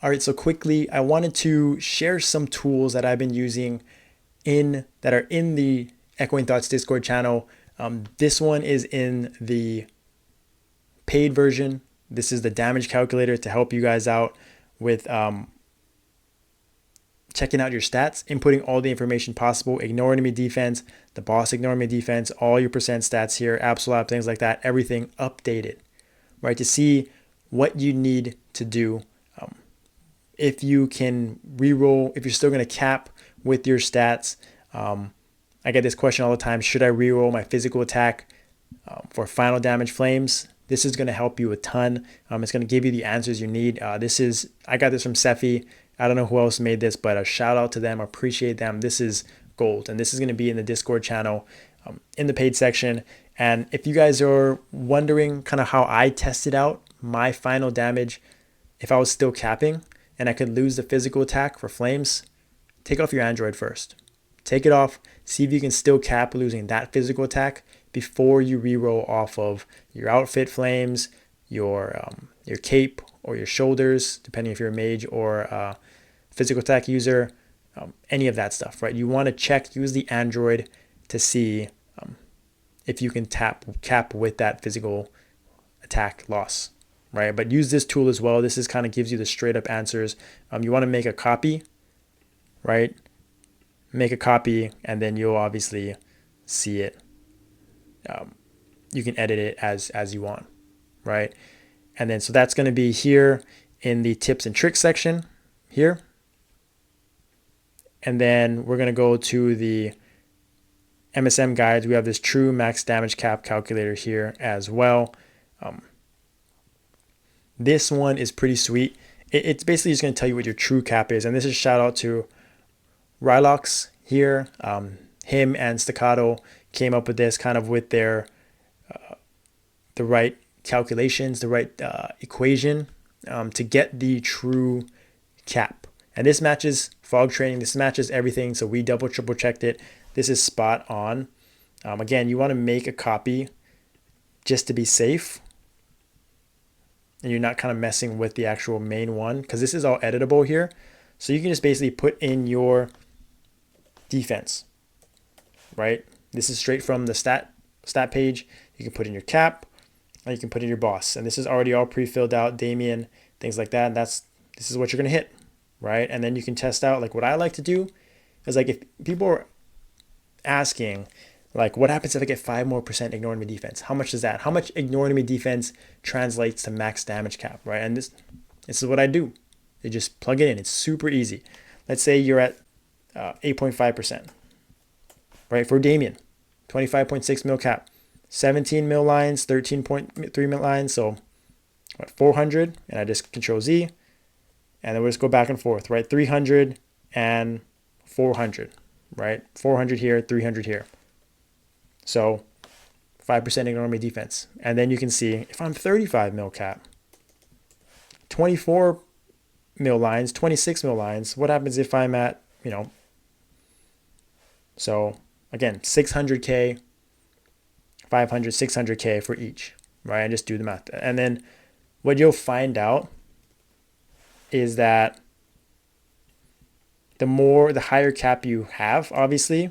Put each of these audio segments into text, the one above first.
All right, so quickly, I wanted to share some tools that I've been using that are in the Echoing Thoughts Discord channel. This one is in the paid version. This is the damage calculator to help you guys out with checking out your stats, inputting all the information possible, ignore enemy defense, the boss ignore enemy defense, all your percent stats here, absolute, things like that, everything updated, right? To see what you need to do. If you can reroll, if you're still going to cap with your stats. I get this question all the time. Should I reroll my physical attack for final damage flames? This is going to help you a ton. It's going to give you the answers you need. I got this from Sephi. I don't know who else made this, but a shout out to them. Appreciate them. This is gold. And this is going to be in the Discord channel in the paid section. And if you guys are wondering kind of how I tested out my final damage, if I was still capping and I could lose the physical attack for flames, take off your Android first. Take it off. See if you can still cap losing that physical attack before you reroll off of your outfit flames, your cape, or your shoulders, depending if you're a mage or a physical attack user, any of that stuff, right? You want to use the Android to see if you can cap with that physical attack loss, right? But use this tool as well. This is kind of gives you the straight up answers. You want to make a copy, right? Make a copy, and then you'll obviously see it. You can edit it as you want, right? And then so that's going to be here in the tips and tricks section here. And then we're going to go to the MSM guides. We have this true max damage cap calculator here as well. This one is pretty sweet. It's basically just going to tell you what your true cap is. And this is a shout out to Rylox here. Him and Staccato came up with this kind of with their the right calculations, the right equation to get the true cap. And this matches fog training. This matches everything. So we triple checked it. This is spot on. Again, you want to make a copy just to be safe. And you're not kind of messing with the actual main one because this is all editable here. So you can just basically put in your defense, right? This is straight from the stat page. You can put in your cap, and you can put in your boss. And this is already all pre-filled out, Damien, things like that. And this is what you're going to hit, right? And then you can test out, like what I like to do is like if people are asking, like what happens if I get 5% more ignore enemy defense? How much is that? How much ignore enemy defense translates to max damage cap, right? And this is what I do. You just plug it in. It's super easy. Let's say you're at 8.5%, right? For Damien, 25.6 mil cap, 17 mil lines, 13.3 mil lines. So what, 400, and I just control Z, and then we'll just go back and forth, right? 300 and 400, right? 400 here, 300 here. So 5% ignore enemy defense. And then you can see if I'm 35 mil cap, 24 mil lines, 26 mil lines, what happens if I'm at, so again, 600K, 500, 600K for each, right? And just do the math. And then what you'll find out is that the higher cap you have, obviously,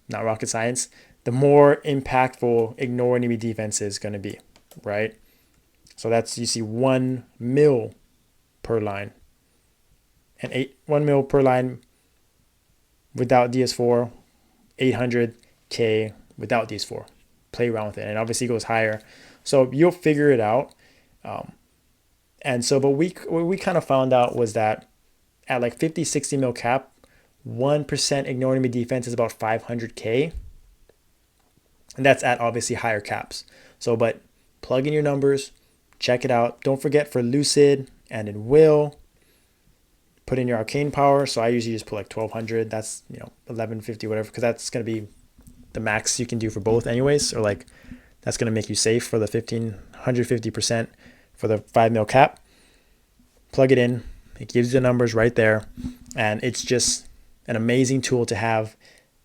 not rocket science, the more impactful ignore enemy defense is going to be, right? So you see 1 mil per line, and 1 mil per line without DS4, 800K without DS4. Play around with it, and obviously it goes higher. So you'll figure it out. But what we kind of found out was that at like 50, 60 mil cap, 1% ignore enemy defense is about 500K. And that's at obviously higher caps. So, but plug in your numbers, check it out. Don't forget for Lucid and in Will, put in your arcane power. So I usually just put like 1200. That's 1150, whatever, because that's going to be the max you can do for both anyways. Or like that's going to make you safe for the 150% for the 5 mil cap. Plug it in. It gives you the numbers right there. And it's just an amazing tool to have.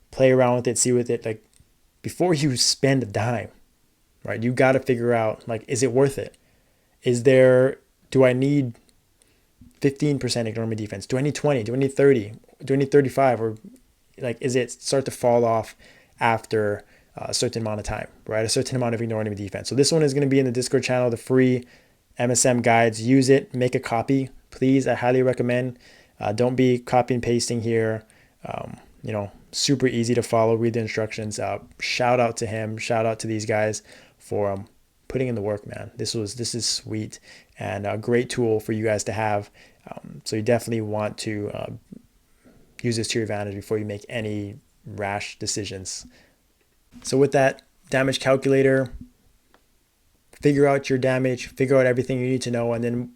Play around with it, see with it. Like before you spend a dime, right? You got to figure out, like, is it worth it? Do I need 15% ignore me defense? Do I need 20? Do I need 30? Do I need 35? Or like, is it start to fall off after a certain amount of time, right? A certain amount of ignore enemy defense. So this one is going to be in the Discord channel, the free MSM guides. Use it, make a copy, please. I highly recommend. Don't be copy and pasting here. Super easy to follow. Read the instructions. Shout out to him. Shout out to these guys for putting in the work, man. This is sweet and a great tool for you guys to have. So you definitely want to use this to your advantage before you make any rash decisions. So with that damage calculator, figure out your damage, figure out everything you need to know, and then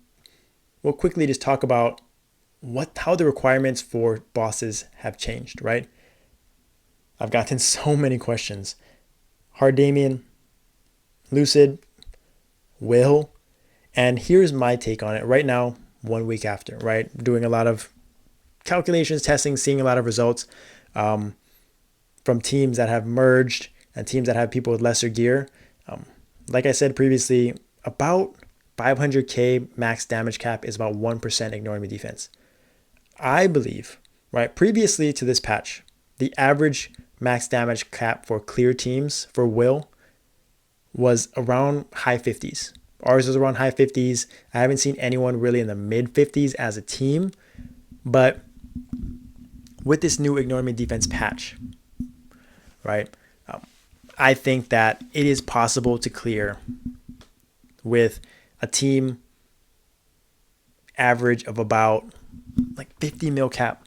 we'll quickly just talk about how the requirements for bosses have changed, right? I've gotten so many questions. Hard Damien, Lucid, Will, and here's my take on it right now, 1 week after, right? Doing a lot of calculations, testing, seeing a lot of results from teams that have merged and teams that have people with lesser gear. Like I said previously, about 500k max damage cap is about 1% ignore enemy defense. I believe, right, previously to this patch, the average max damage cap for clear teams for Will was around high 50s. Ours was around high 50s. I haven't seen anyone really in the mid 50s as a team, but with this new ignore enemy defense patch, right, I think that it is possible to clear with a team average of about like 50 mil cap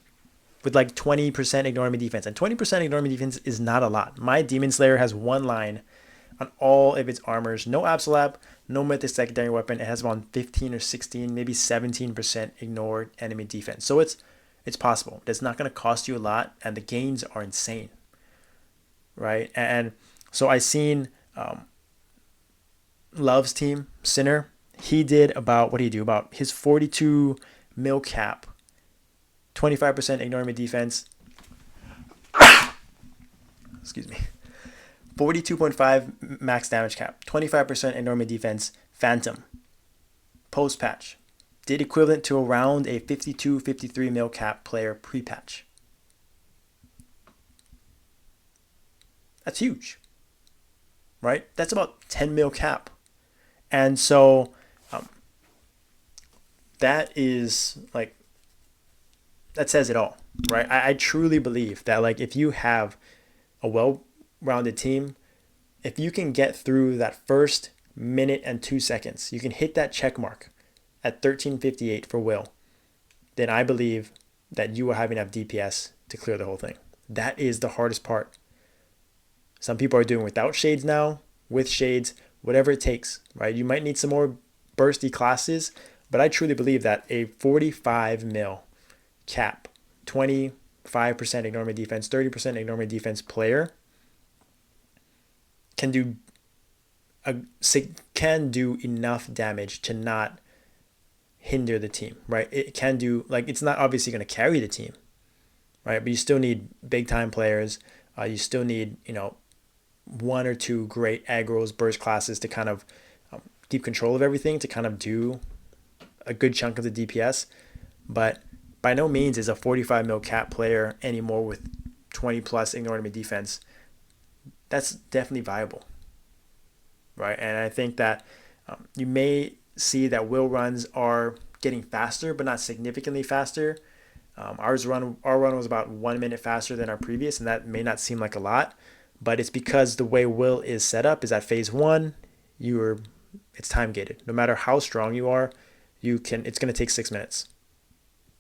with like 20% ignore enemy defense. And 20% ignore enemy defense is not a lot. My Demon Slayer has one line on all of its armors. No Absolab, no Mythic secondary weapon. It has around 15 or 16, maybe 17% ignored enemy defense. So it's possible. It's not going to cost you a lot, and the gains are insane, right? And so I seen Love's team, Sinner. He did about, what did he do? About his 42 mil cap, 25% ignore enemy defense. Excuse me. 42.5 max damage cap, 25% ignore enemy defense, Phantom. Post patch. Did equivalent to around a 52, 53 mil cap player pre-patch. That's huge, right? That's about 10 mil cap. And so that is like, that says it all, right? I truly believe that like if you have a well-rounded team, if you can get through that first minute and 2 seconds, you can hit that check mark at 1358 for Will, then I believe that you will have enough DPS to clear the whole thing. That is the hardest part. Some people are doing without shades now, with shades, whatever it takes, right? You might need some more bursty classes, but I truly believe that a 45 mil cap, 25% ignore enemy defense, 30% ignore enemy defense player can do enough damage to not hinder the team, right? It can do, like, it's not obviously going to carry the team, right? But you still need big time players. You still need, one or two great aggros, burst classes to kind of keep control of everything, to kind of do a good chunk of the DPS. But by no means is a 45 mil cap player anymore with 20 plus ignore enemy defense. That's definitely viable, right? And I think that you may see that Will runs are getting faster, but not significantly faster. Our run was about 1 minute faster than our previous, and that may not seem like a lot, but it's because the way Will is set up is at phase 1, it's time gated. No matter how strong you are, it's going to take 6 minutes.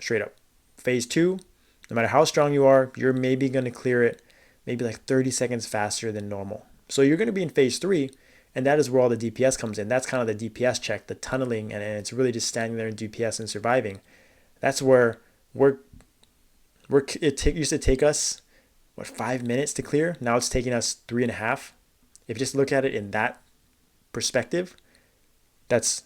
Straight up. Phase 2, no matter how strong you are, you're maybe going to clear it maybe like 30 seconds faster than normal. So you're going to be in phase 3, and that is where all the DPS comes in. That's kind of the DPS check, the tunneling, and it's really just standing there in DPS and surviving. That's where it used to take us 5 minutes to clear. Now it's taking us 3.5. If you just look at it in that perspective, that's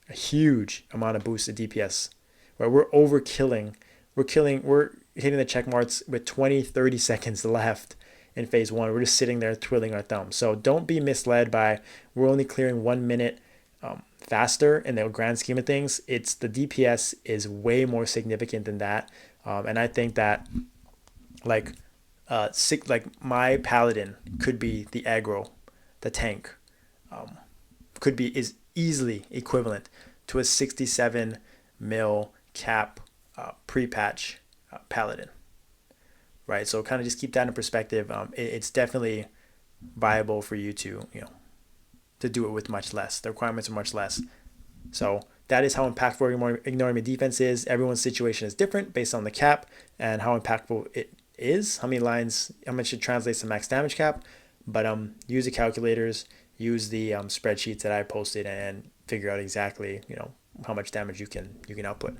a huge amount of boosted DPS. Where we're overkilling. We're hitting the check marks with 20, 30 seconds left in phase 1. We're just sitting there twiddling our thumbs. So don't be misled by we're only clearing 1 minute faster in the grand scheme of things. It's the DPS is way more significant than that, and I think that like like my paladin could be the aggro, the tank, could be is easily equivalent to a 67 mil cap pre-patch paladin, right? So kind of just keep that in perspective. It's definitely viable for you to to do it with much less. The requirements are much less. So that is how impactful ignoring my defense is. Everyone's situation is different based on the cap and how impactful it is. How many lines, how much it translates to max damage cap. But use the calculators, use the spreadsheets that I posted, and figure out exactly how much damage you can output.